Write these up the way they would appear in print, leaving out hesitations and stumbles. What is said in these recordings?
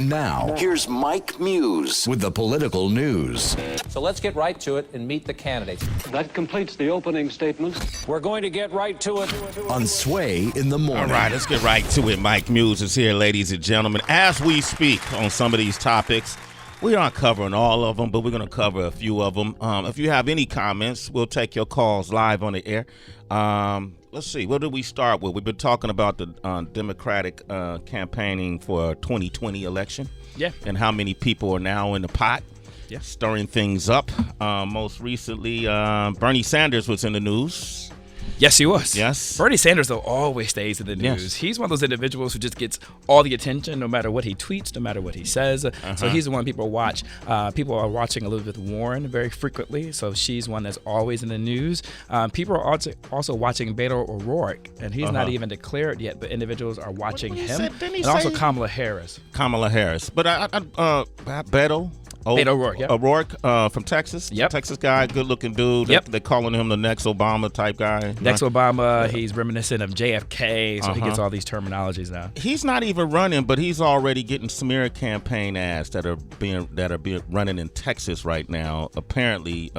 And now, here's Mike Muse with the political news. So let's get right to it and meet the candidates. That completes the opening statement. We're going to get right to it. On Sway in the morning. All right, let's get right to it. Mike Muse is here, ladies and gentlemen. As we speak on some of these topics, we aren't covering all of them, but we're going to cover a few of them. If you have any comments, we'll take your calls live on the air. Let's see, what did we start with? We've been talking about the Democratic campaigning for 2020 election. Yeah. And how many people are now in the pot, stirring things up. Most recently, Bernie Sanders was in the news. Yes, he was. Yes. Bernie Sanders, though, always stays in the news. Yes. He's one of those individuals who just gets all the attention, no matter what he tweets, no matter what he says. So he's the one people watch. People are watching Elizabeth Warren very frequently, so she's one that's always in the news. People are also watching Beto O'Rourke, and he's not even declared yet, but individuals are watching him. And also Kamala Harris. But Beto O'Rourke, yep. O'Rourke from Texas. Yep. Texas guy, good-looking dude. Yep. They're calling him the next Obama type guy. Next Obama, he's reminiscent of JFK, so he gets all these terminologies now. He's not even running, but he's already getting smear campaign ads that are being running in Texas right now, apparently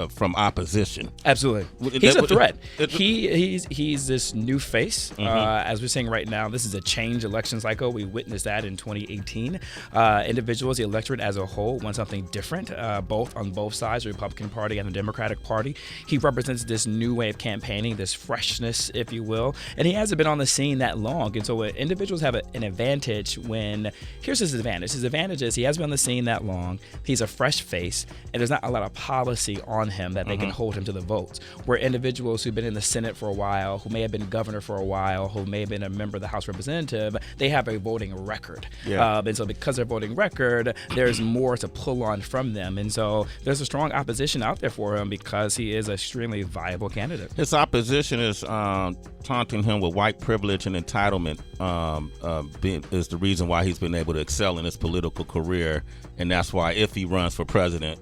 from opposition. Absolutely. He's a threat. He's this new face. As we're seeing right now, this is a change election cycle. We witnessed that in 2018. Individuals, the electorate as a whole, want something different, both on both sides, the Republican Party and the Democratic Party. He represents this new way of campaigning, this freshness, if you will, and he hasn't been on the scene that long. And so individuals have an advantage when, here's his advantage. His advantage is he hasn't been on the scene that long. He's a fresh face, and there's not a lot of policy on him that they can hold him to the votes. Where individuals who've been in the Senate for a while, who may have been governor for a while, who may have been a member of the House Representative, they have a voting record. And so because of their voting record, there's more to pull on from them. And so there's a strong opposition out there for him because he is an extremely viable candidate. His opposition is taunting him with white privilege and entitlement is the reason why he's been able to excel in his political career. And that's why if he runs for president,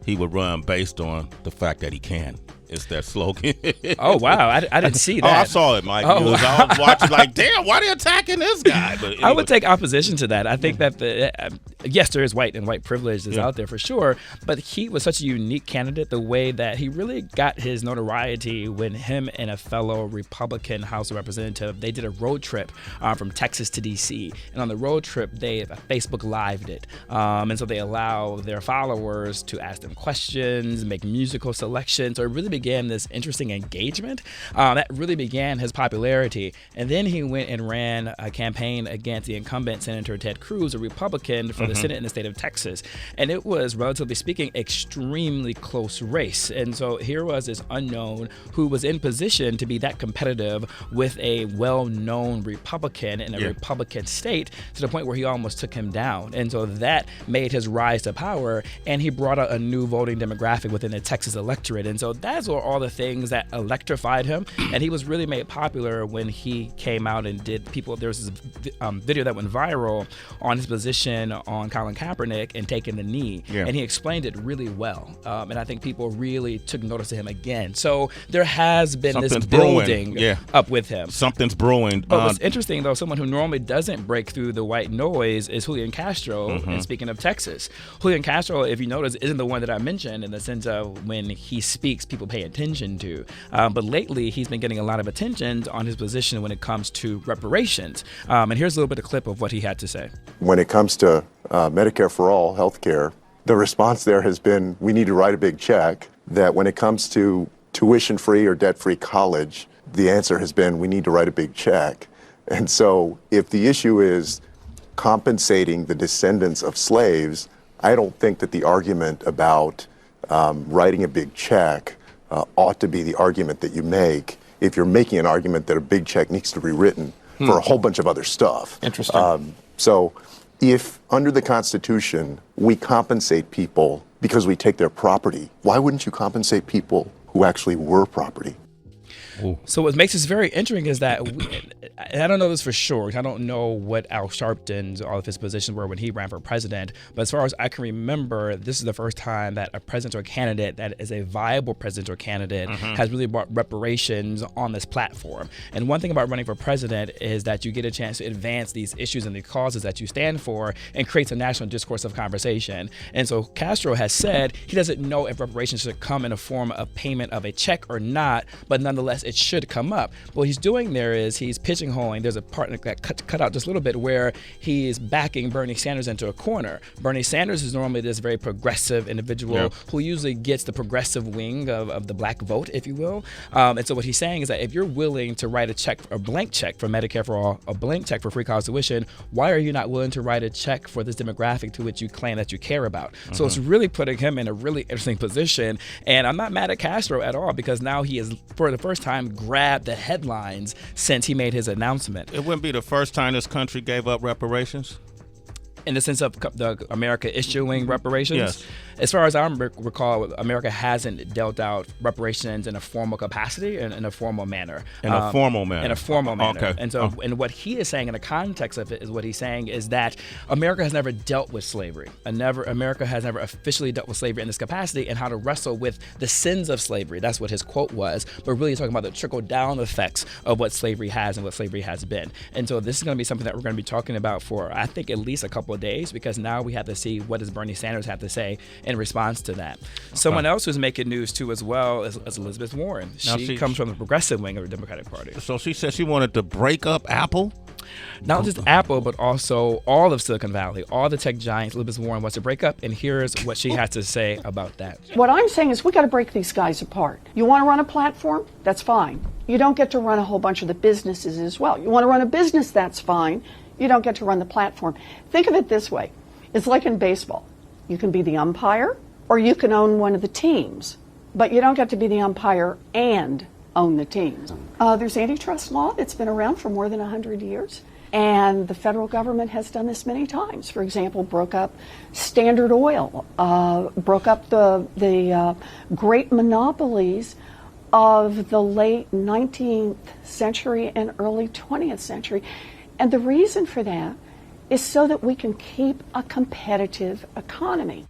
he would run based on the fact that he can. It's that slogan. Oh, wow. I didn't see that. I saw it, Mike. I was watching like, damn, why are they attacking this guy? But anyway. I would take opposition to that. I think that, yes, there is white and white privilege is out there for sure, but he was such a unique candidate the way that he really got his notoriety when him and a fellow Republican House Representative, they did a road trip from Texas to D.C. And on the road trip, they Facebook Lived it. And so they allow their followers to ask them questions, make musical selections, so it really began this interesting engagement that really began his popularity. And then he went and ran a campaign against the incumbent Senator Ted Cruz, a Republican, for the Senate in the state of Texas. And it was, relatively speaking, extremely close race. And so here was this unknown who was in position to be that competitive with a well-known Republican in a Republican state to the point where he almost took him down. And so that made his rise to power, and he brought out a new voting demographic within the Texas electorate. And so that's were all the things that electrified him, and he was really made popular when he came out and did people. There was this video that went viral on his position on Colin Kaepernick and taking the knee, and he explained it really well. And I think people really took notice of him again. So there has been this building up with him. Something's brewing. But what's interesting, though, someone who normally doesn't break through the white noise is Julian Castro. And speaking of Texas, Julian Castro, if you notice, isn't the one that I mentioned in the sense of when he speaks, people pay attention to. But lately, he's been getting a lot of attention on his position when it comes to reparations. And here's a little bit of clip of what he had to say. When it comes to Medicare for all, health care, the response there has been, we need to write a big check. That when it comes to tuition-free or debt-free college, the answer has been, we need to write a big check. And so if the issue is compensating the descendants of slaves, I don't think that the argument about writing a big check ought to be the argument that you make if you're making an argument that a big check needs to be written for a whole bunch of other stuff. Interesting. So if under the Constitution we compensate people because we take their property, why wouldn't you compensate people who actually were property? So what makes this very interesting is that I don't know this for sure. I don't know what Al Sharpton's, all of his positions were when he ran for president. But as far as I can remember, this is the first time that a presidential candidate that is a viable presidential candidate has really brought reparations on this platform. And one thing about running for president is that you get a chance to advance these issues and the causes that you stand for and creates a national discourse of conversation. And so Castro has said he doesn't know if reparations should come in a form of payment of a check or not, but nonetheless, it should come up. What he's doing there is he's pigeonholing. There's a part that cut out just a little bit where he's backing Bernie Sanders into a corner. Bernie Sanders is normally this very progressive individual who usually gets the progressive wing of the black vote, if you will. And so what he's saying is that if you're willing to write a check, a blank check for Medicare for all, a blank check for free college tuition, why are you not willing to write a check for this demographic to which you claim that you care about? So it's really putting him in a really interesting position. And I'm not mad at Castro at all, because now he has, for the first time, grabbed the headlines since he made his announcement. It wouldn't be the first time this country gave up reparations? In the sense of the America issuing reparations? Yes. As far as I recall, America hasn't dealt out reparations in a formal capacity and in a formal manner. In a formal manner. In a formal manner. Okay. And so, and what he is saying in the context of it is what he's saying is that America has never dealt with slavery. America has never officially dealt with slavery in this capacity, and how to wrestle with the sins of slavery. That's what his quote was. But really talking about the trickle-down effects of what slavery has and what slavery has been. And so this is going to be something that we're going to be talking about for, I think, at least a couple of days, because now we have to see what does Bernie Sanders have to say in response to that. Someone else who's making news too as well is Elizabeth Warren. She comes from the progressive wing of the Democratic Party. So she said she wanted to break up Apple? Not just Apple, but also all of Silicon Valley, all the tech giants. Elizabeth Warren wants to break up, and here's what she has to say about that. What I'm saying is we got to break these guys apart. You want to run a platform? That's fine. You don't get to run a whole bunch of the businesses as well. You want to run a business? That's fine. You don't get to run the platform. Think of it this way. It's like in baseball. You can be the umpire, or you can own one of the teams, but you don't get to be the umpire and own the teams. There's antitrust law that's been around for more than 100 years, and the federal government has done this many times. For example, broke up Standard Oil, broke up the great monopolies of the late 19th century and early 20th century. And the reason for that is so that we can keep a competitive economy.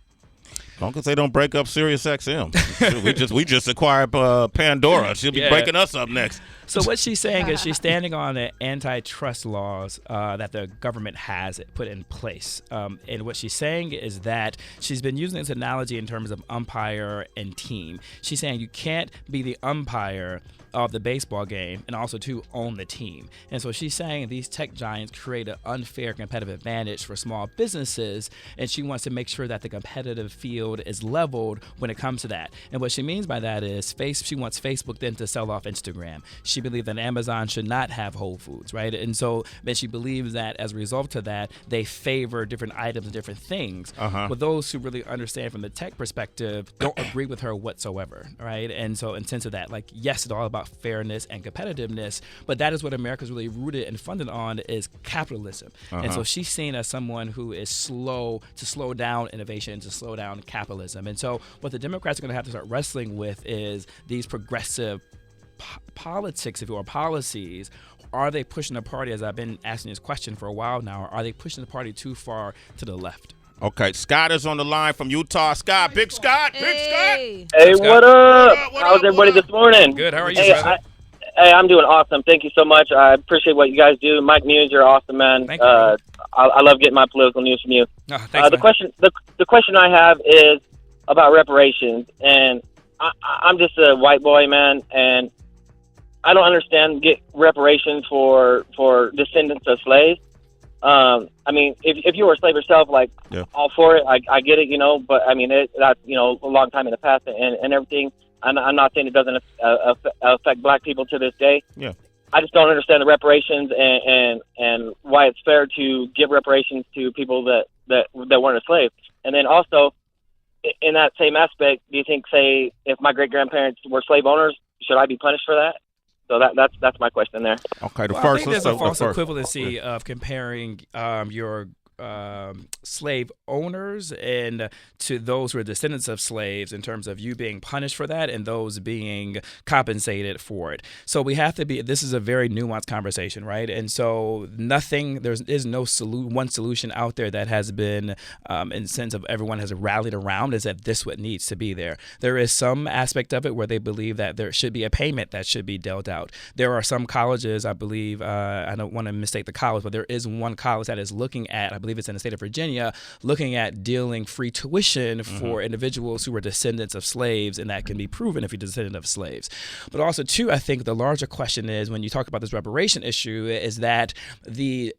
As long as they don't break up Sirius XM. we just acquired Pandora. She'll be breaking us up next. So what she's saying is she's standing on the antitrust laws that the government has put in place. And what she's saying is that she's been using this analogy in terms of umpire and team. She's saying you can't be the umpire of the baseball game and also to own the team. And so she's saying these tech giants create an unfair competitive advantage for small businesses, and she wants to make sure that the competitive field is leveled when it comes to that. And what she means by that is she wants Facebook then to sell off Instagram. She believes that Amazon should not have Whole Foods, right? And so but she believes that as a result of that, they favor different items and different things. But those who really understand from the tech perspective don't agree with her whatsoever, right? And so in sense of that, like, yes, it's all about fairness and competitiveness, but that is what America's really rooted and funded on is capitalism. And so she's seen as someone who is slow down innovation, to slow down capitalism. And so what the Democrats are going to have to start wrestling with is these progressive politics, if you will, policies. Are they pushing the party, as I've been asking this question for a while now, are they pushing the party too far to the left? Okay, Scott is on the line from Utah. Scott, Big Scott, Big Scott. Hey, what up? How's everybody this morning? Good, how are you, brother? Hey, I'm doing awesome. Thank you so much. I appreciate what you guys do. Mike Muse, you're awesome, man. Thank you. I love getting my political news from you. Oh, thanks, the question I have is about reparations, and I'm just a white boy, man, and I don't understand get reparations for descendants of slaves. I mean, if you were a slave yourself, like, all for it, I get it, but I mean, that's, a long time in the past and everything. I'm not saying it doesn't affect black people to this day. Yeah. I just don't understand the reparations and why it's fair to give reparations to people that weren't a slave. And then also, in that same aspect, do you think, say, if my great-grandparents were slave owners, should I be punished for that? So that's my question there. Okay, I think there's a false equivalency of comparing your slave owners and to those who are descendants of slaves in terms of you being punished for that and those being compensated for it. So we have to be, this is a very nuanced conversation, right? And so there is no one solution out there that has been, in the sense of everyone has rallied around, is that this what needs to be there. There is some aspect of it where they believe that there should be a payment that should be dealt out. There are some colleges, I believe, I don't want to mistake the college, but there is one college that is looking at, I believe it's in the state of Virginia, looking at dealing free tuition for individuals who were descendants of slaves, and that can be proven if you're descendant of slaves. But also, too, I think the larger question is, when you talk about this reparation issue, is that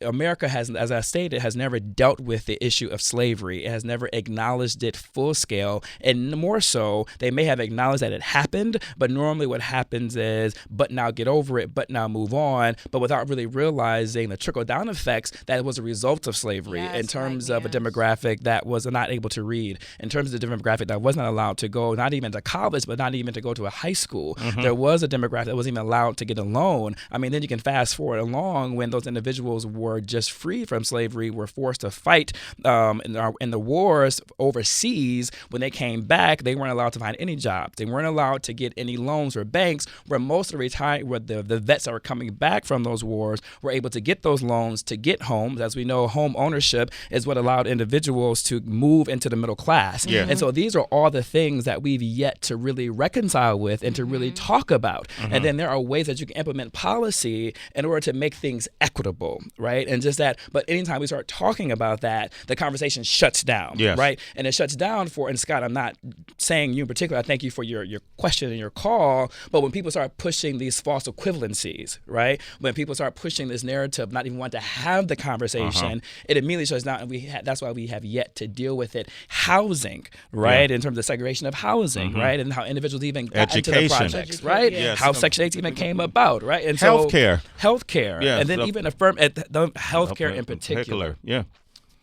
America has, as I stated, has never dealt with the issue of slavery. It has never acknowledged it full scale, and more so, they may have acknowledged that it happened, but normally what happens is, but now get over it, but now move on, but without really realizing the trickle-down effects that was a result of slavery in terms of a demographic that was not able to read, in terms of the demographic that was not allowed to go, not even to college, but not even to go to a high school. There was a demographic that wasn't even allowed to get a loan. I mean, then you can fast forward along when those individuals were just freed from slavery, were forced to fight in the wars overseas. When they came back, they weren't allowed to find any jobs. They weren't allowed to get any loans or banks, where most of the vets that were coming back from those wars were able to get those loans to get homes. As we know, home ownership is what allowed individuals to move into the middle class. And so these are all the things that we've yet to really reconcile with and to really talk about. And then there are ways that you can implement policy in order to make things equitable, right? And just that, but anytime we start talking about that, the conversation shuts down, right? And it shuts down and Scott, I'm not saying you in particular, I thank you for your question and your call, but when people start pushing these false equivalencies, right? When people start pushing this narrative, not even want to have the conversation, it immediately shuts down, and that's why we have yet to deal with it. Housing, right? In terms of segregation of housing, right? And how individuals even got into the projects, right? How Section 8 even came about, right? And healthcare, and then even the healthcare in particular.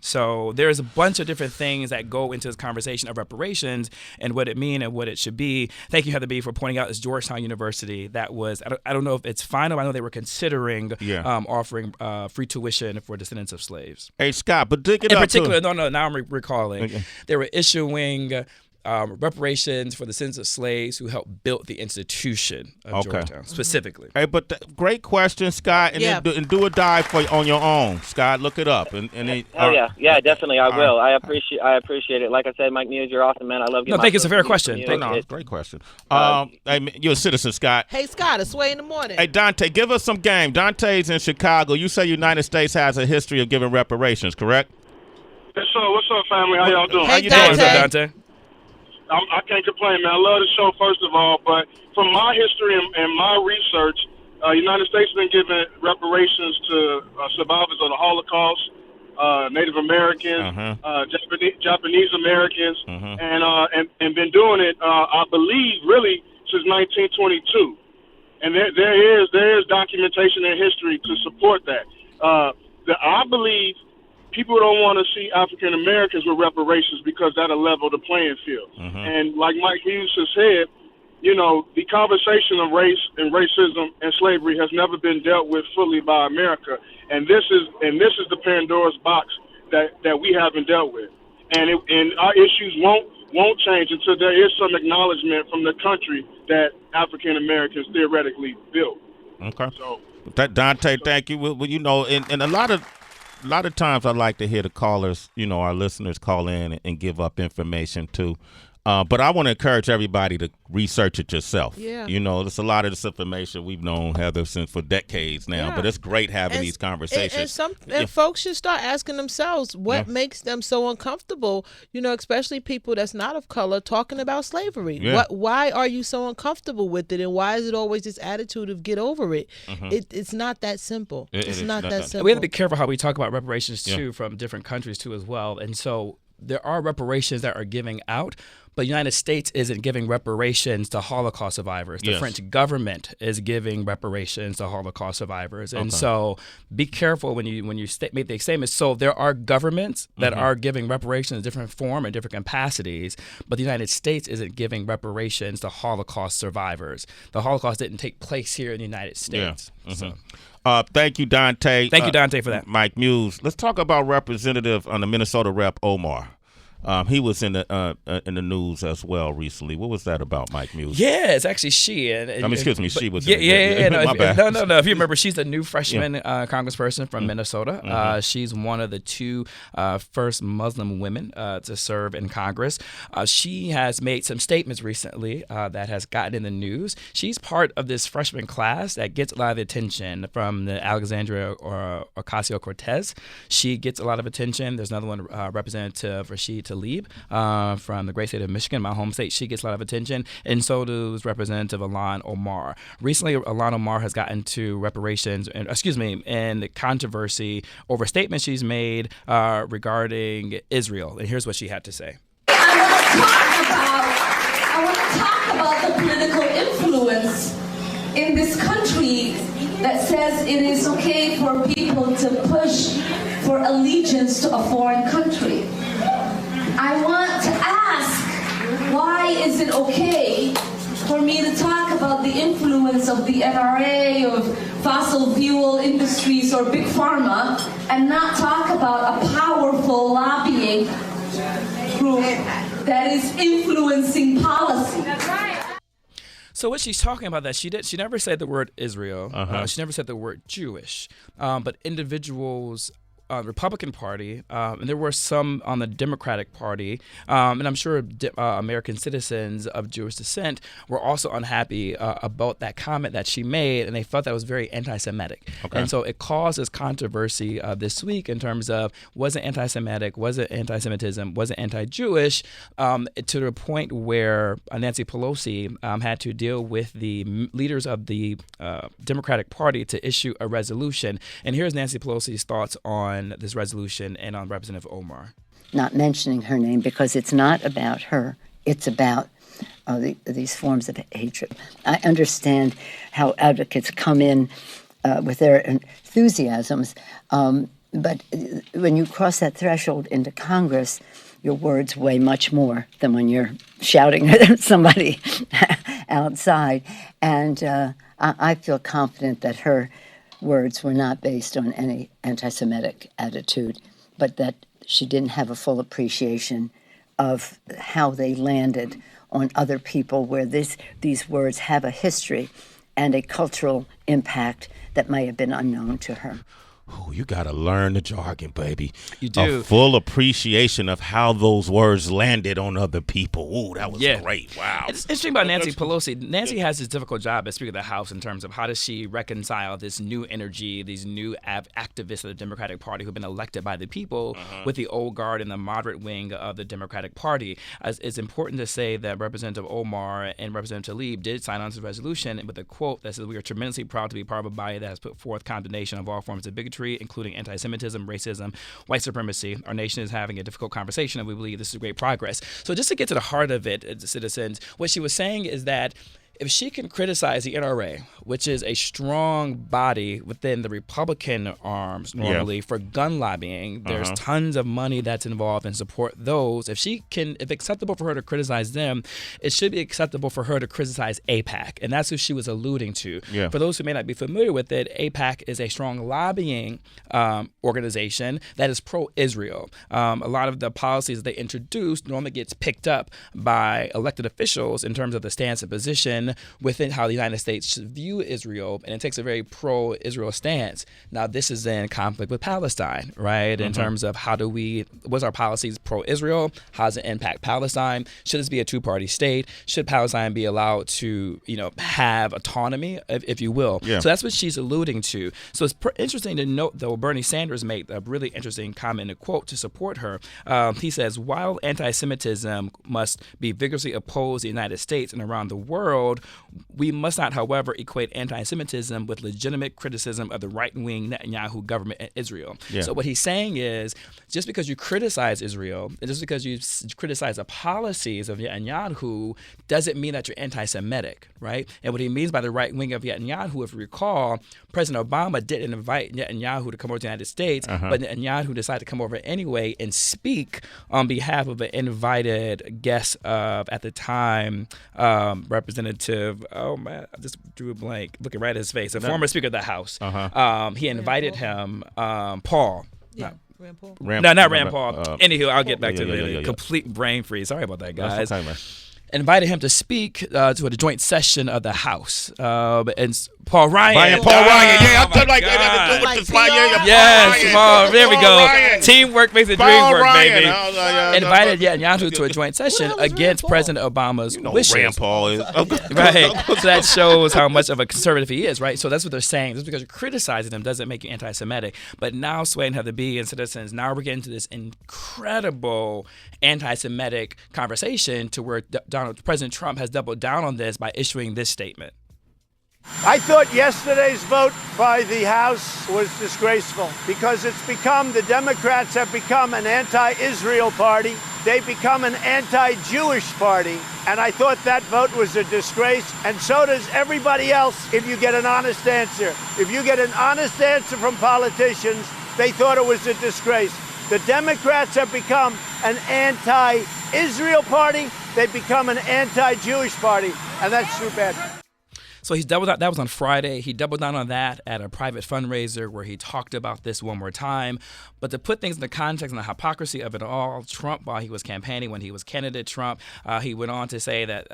So there's a bunch of different things that go into this conversation of reparations and what it means and what it should be. Thank you, Heather B., for pointing out this Georgetown University. That was, I don't know if it's final. I know they were considering offering free tuition for descendants of slaves. Hey, Scott, but dig it up. In particular, now I'm recalling. They were issuing reparations for the descendants of slaves who helped build the institution of Georgetown, specifically. Hey, but great question, Scott, and do a dive on your own, Scott. Look it up. Yeah, definitely, I will. I appreciate it. Like I said, Mike Muse, you're awesome, man. I love you. No, thank you. It's a fair question. Great question. You're a citizen, Scott. Hey, Scott, it's Sway in the morning. Hey, Dante, give us some game. Dante's in Chicago. You say United States has a history of giving reparations, correct? Yes, sir. What's up, family? How y'all doing? Hey, How you doing, Dante? I can't complain, man. I love the show, first of all, but from my history and my research, United States has been giving reparations to survivors of the Holocaust, Native Americans, Japanese Americans, and been doing it, I believe, really since 1922. And there is documentation and history to support that. I believe people don't want to see African Americans with reparations because that'll level the playing field. And like Mike Hughes has said, the conversation of race and racism and slavery has never been dealt with fully by America. And this is the Pandora's box that we haven't dealt with. And our issues won't change until there is some acknowledgement from the country that African Americans theoretically built. Okay. So Dante, thank you. Well, and a lot of times I like to hear the callers, our listeners call in and give up information too. But I want to encourage everybody to research it yourself. There's a lot of this information we've known, Heather, since for decades now. But it's great having these conversations. And folks should start asking themselves what makes them so uncomfortable, especially people that's not of color talking about slavery. Why are you so uncomfortable with it? And why is it always this attitude of get over it? It's not that simple. It's not that simple. We have to be careful how we talk about reparations, too, from different countries, too, as well. And so there are reparations that are giving out, but the United States isn't giving reparations to Holocaust survivors. The French government is giving reparations to Holocaust survivors. And so be careful when you make the statement. So there are governments that are giving reparations in different form and different capacities, but the United States isn't giving reparations to Holocaust survivors. The Holocaust didn't take place here in the United States. So. Thank you, Dante. Thank you, Dante, for that. Mike Muse. Let's talk about Representative on the Minnesota Rep Omar. He was in the news as well recently. What was that about, Mike Muse? Yeah, it's actually she. Excuse me, she was. No, My bad. No. If you remember, she's the new freshman congressperson from Minnesota. She's one of the two first Muslim women to serve in Congress. She has made some statements recently that has gotten in the news. She's part of this freshman class that gets a lot of attention from the Alexandria Ocasio-Cortez. She gets a lot of attention. There's another one, Representative Rashid Tlaib from the great state of Michigan, my home state. She gets a lot of attention, and so does Representative Ilhan Omar. Recently, Ilhan Omar has gotten to reparations, and the controversy over statements she's made regarding Israel. And here's what she had to say. I want to talk about the political influence in this country that says it is okay for people to push for allegiance to a foreign country. I want to ask, why is it okay for me to talk about the influence of the NRA, of fossil fuel industries, or Big Pharma, and not talk about a powerful lobbying group that is influencing policy? That's right. So what she's talking about, that she never said the word Israel. She never said the word Jewish. But individuals Republican Party, and there were some on the Democratic Party, and I'm sure American citizens of Jewish descent were also unhappy about that comment that she made, and they felt that was very anti-Semitic. And so it caused this controversy this week in terms of, was it anti-Semitic, was it anti-Semitism, was it anti-Jewish, to the point where Nancy Pelosi had to deal with the leaders of the Democratic Party to issue a resolution. And here's Nancy Pelosi's thoughts on this resolution and on Representative Omar. Not mentioning her name because it's not about her. It's about these forms of hatred. I understand how advocates come in with their enthusiasms, but when you cross that threshold into Congress, your words weigh much more than when you're shouting at somebody outside. And I feel confident that her words were not based on any anti-Semitic attitude, but that she didn't have a full appreciation of how they landed on other people, where these words have a history and a cultural impact that may have been unknown to her. Ooh, you got to learn the jargon, baby. You do. A full appreciation of how those words landed on other people. Ooh, that was great. Wow. It's interesting about Nancy Pelosi. Nancy has this difficult job as Speaker of the House in terms of how does she reconcile this new energy, these new activists of the Democratic Party who have been elected by the people with the old guard and the moderate wing of the Democratic Party. It's important to say that Representative Omar and Representative Tlaib did sign on to the resolution with a quote that says, "We are tremendously proud to be part of a body that has put forth condemnation of all forms of bigotry, including anti-Semitism, racism, white supremacy. Our nation is having a difficult conversation, and we believe this is great progress." So just to get to the heart of it, citizens, what she was saying is that if she can criticize the NRA, which is a strong body within the Republican arms normally for gun lobbying, there's tons of money that's involved in support those. If it's acceptable for her to criticize them, it should be acceptable for her to criticize AIPAC, and that's who she was alluding to. Yeah. For those who may not be familiar with it, AIPAC is a strong lobbying organization that is pro-Israel. A lot of the policies that they introduce normally gets picked up by elected officials in terms of the stance and position within how the United States should view Israel, and it takes a very pro-Israel stance. Now, this is in conflict with Palestine, right? In terms of what's our policies pro-Israel? How does it impact Palestine? Should this be a two-party state? Should Palestine be allowed to, have autonomy, if you will? Yeah. So that's what she's alluding to. So it's interesting to note, though, Bernie Sanders made a really interesting comment, a quote to support her. He says, while anti-Semitism must be vigorously opposed in the United States and around the world, world. We must not, however, equate anti-Semitism with legitimate criticism of the right-wing Netanyahu government in Israel. Yeah. So what he's saying is, just because you criticize Israel, and just because you criticize the policies of Netanyahu, doesn't mean that you're anti-Semitic, right? And what he means by the right wing of Netanyahu, if you recall, President Obama didn't invite Netanyahu to come over to the United States, but Netanyahu decided to come over anyway and speak on behalf of an invited guest of, at the time, Representative, oh man, I just drew a blank, looking right at his face, a former Speaker of the House. He invited him, Paul. Yeah. Rand Paul. Not Rand Paul. Anywho, I'll get back to the complete brain freeze. Sorry about that, guys. That's okay, man. Invited him to speak to a joint session of the House. And Paul Ryan. Paul Ryan. Yeah, Oh I feel my like God. with the fire. Yes, Paul. There we go. Ryan. Teamwork makes the dream Paul work, Ryan. baby. Invited Netanyahu to a joint session against President Obama's wishes. Rand Paul is. Right. So that shows how much of a conservative he is, right? So that's what they're saying. Just because you're criticizing him doesn't make you anti-Semitic. But now Sway and Heather B and Citizens, now we're getting to this incredible anti-Semitic conversation to where President Trump has doubled down on this by issuing this statement. I thought yesterday's vote by the House was disgraceful because the Democrats have become an anti-Israel party. They've become an anti-Jewish party. And I thought that vote was a disgrace. And so does everybody else if you get an honest answer. If you get an honest answer from politicians, they thought it was a disgrace. The Democrats have become an anti-Israel party. They've become an anti-Jewish party. And that's too bad. So he's doubled down. That was on Friday. He doubled down on that at a private fundraiser where he talked about this one more time. But to put things in the context and the hypocrisy of it all, Trump, while he was campaigning, when he was candidate Trump, he went on to say that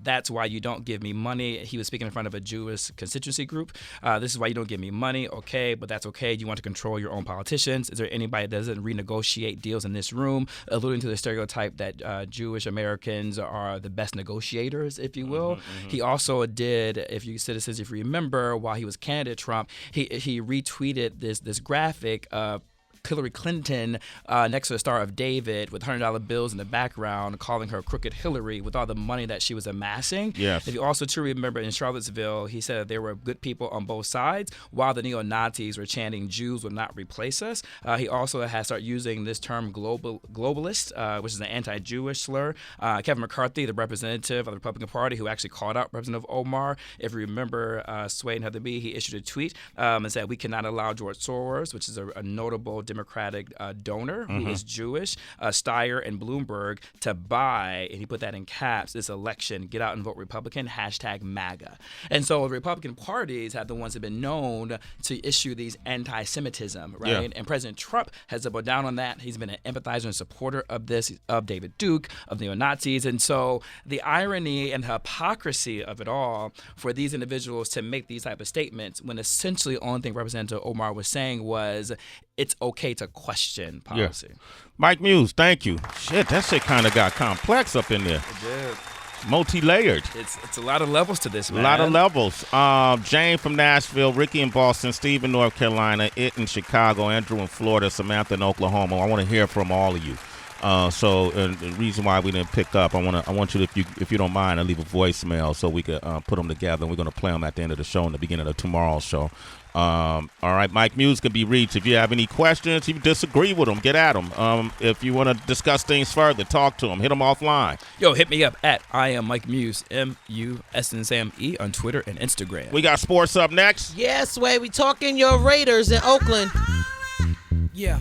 that's why you don't give me money. He was speaking in front of a Jewish constituency group. This is why you don't give me money. Okay, but that's okay. You want to control your own politicians. Is there anybody that doesn't renegotiate deals in this room? Alluding to the stereotype that Jewish Americans are the best negotiators, if you will. If you remember, while he was candidate Trump, he retweeted this graphic of Hillary Clinton next to the Star of David with $100 bills in the background, calling her Crooked Hillary with all the money that she was amassing. Yes. If you also too remember in Charlottesville, he said that there were good people on both sides while the neo-Nazis were chanting Jews will not replace us. He also has started using this term globalist, which is an anti-Jewish slur. Kevin McCarthy, the representative of the Republican Party who actually called out Representative Omar, if you remember, Sway and Heather B, he issued a tweet and said we cannot allow George Soros, which is a notable Democratic donor who is Jewish, Steyer and Bloomberg, to buy, and he put that in caps, this election, get out and vote Republican, #MAGA. And so the Republican parties have the ones that have been known to issue these anti-Semitism, right? Yeah. And President Trump has doubled down on that. He's been an empathizer and supporter of this, of David Duke, of neo-Nazis. And so the irony and hypocrisy of it all for these individuals to make these type of statements when essentially the only thing Representative Omar was saying was it's okay to question policy. Yeah. Mike Muse, thank you. Shit, that shit kind of got complex up in there. It did. Multi-layered. It's a lot of levels to this, man. A lot of levels. Jane from Nashville, Ricky in Boston, Steve in North Carolina, It in Chicago, Andrew in Florida, Samantha in Oklahoma. I want to hear from all of you. So the reason why we didn't pick up, I want you to, if you don't mind, to leave a voicemail so we could put them together. And we're going to play them at the end of the show and the beginning of tomorrow's show. All right, Mike Muse can be reached. If you have any questions, if you disagree with him, get at him. If you want to discuss things further, talk to him. Hit him offline. Yo, hit me up at I am Mike Muse, MUSNSAME on Twitter and Instagram. We got sports up next. Yes, Way. We talking your Raiders in Oakland. Yeah.